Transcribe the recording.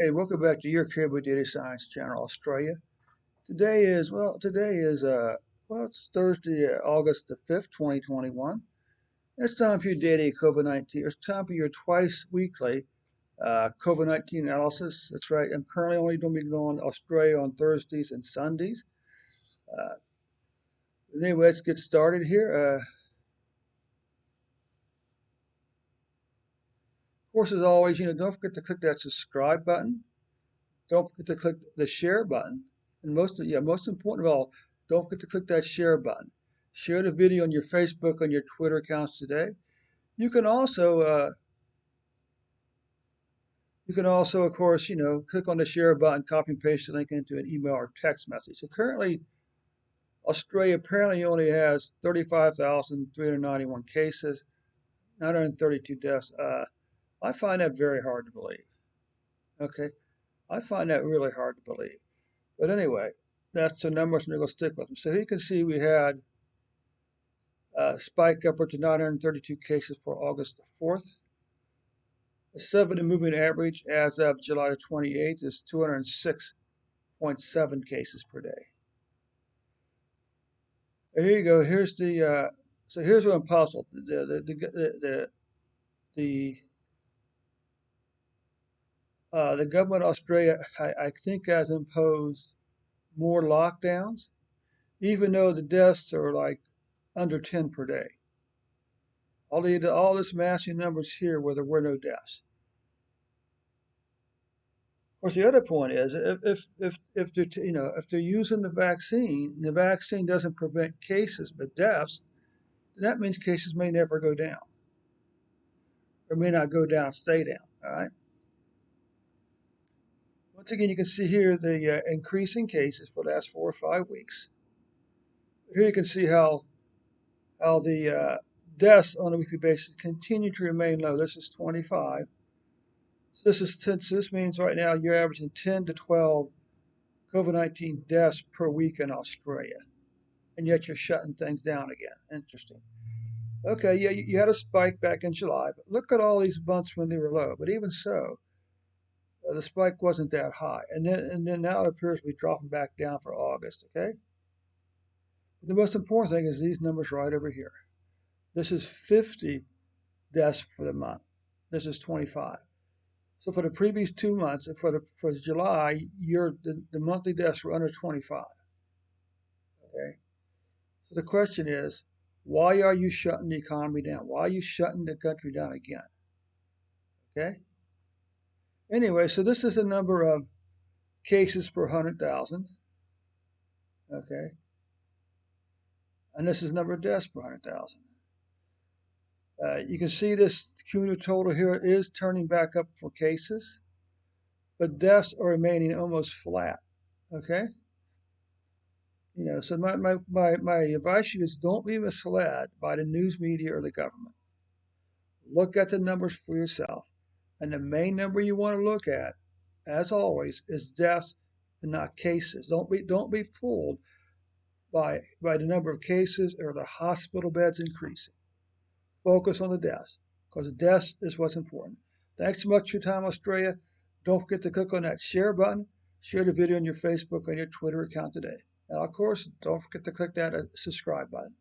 Hey, welcome back to your Caribou Data Science channel, Australia. It's Thursday, August the 5th, 2021. It's time for your daily COVID-19. It's time for your twice weekly COVID-19 analysis. That's right. I'm currently only going to be doing Australia on Thursdays and Sundays. Uh, anyway, let's get started here. Of course, as always, don't forget to click that subscribe button. Don't forget to click the share button. And most important of all, don't forget to click that share button. Share the video on your Facebook and your Twitter accounts today. You can also, of course, click on the share button, copy and paste the link into an email or text message. So currently, Australia apparently only has 35,391 cases, 932 deaths. I find that very hard to believe. Okay, I find that really hard to believe. But anyway, that's the numbers, and we're going to stick with them. So here you can see we had a spike upward to 932 cases for August the 4th. The 7-day moving average as of July 28th is 206.7 cases per day. And here you go. Here's the so here's what I'm puzzled. The government of Australia, I think, has imposed more lockdowns, even though the deaths are like under 10 per day. All this massive numbers here where there were no deaths. Of course, the other point is if they're using the vaccine doesn't prevent cases but deaths, then that means cases may never go down, or may not go down, stay down. All right. Once again, you can see here the increasing cases for the last 4 or 5 weeks. Here you can see how the deaths on a weekly basis continue to remain low. This is 25. So this means right now you're averaging 10 to 12 COVID-19 deaths per week in Australia, and yet you're shutting things down again. Interesting. Okay, yeah, you had a spike back in July, but look at all these months when they were low. But even so, the spike wasn't that high, and then now it appears to be dropping back down for August. Okay. But the most important thing is these numbers right over here. This is 50 deaths for the month. This is 25. So for the previous 2 months, for July, the monthly deaths were under 25. Okay. So the question is, why are you shutting the economy down? Why are you shutting the country down again? Okay. Anyway, so this is the number of cases per 100,000. Okay. And this is the number of deaths per 100,000. You can see this cumulative total here is turning back up for cases, but deaths are remaining almost flat. Okay. So my advice to you is don't be misled by the news media or the government. Look at the numbers for yourself. And the main number you want to look at, as always, is deaths and not cases. Don't be fooled by the number of cases or the hospital beds increasing. Focus on the deaths, because deaths is what's important. Thanks so much for your time, Australia. Don't forget to click on that share button. Share the video on your Facebook and your Twitter account today. Now, of course, don't forget to click that subscribe button.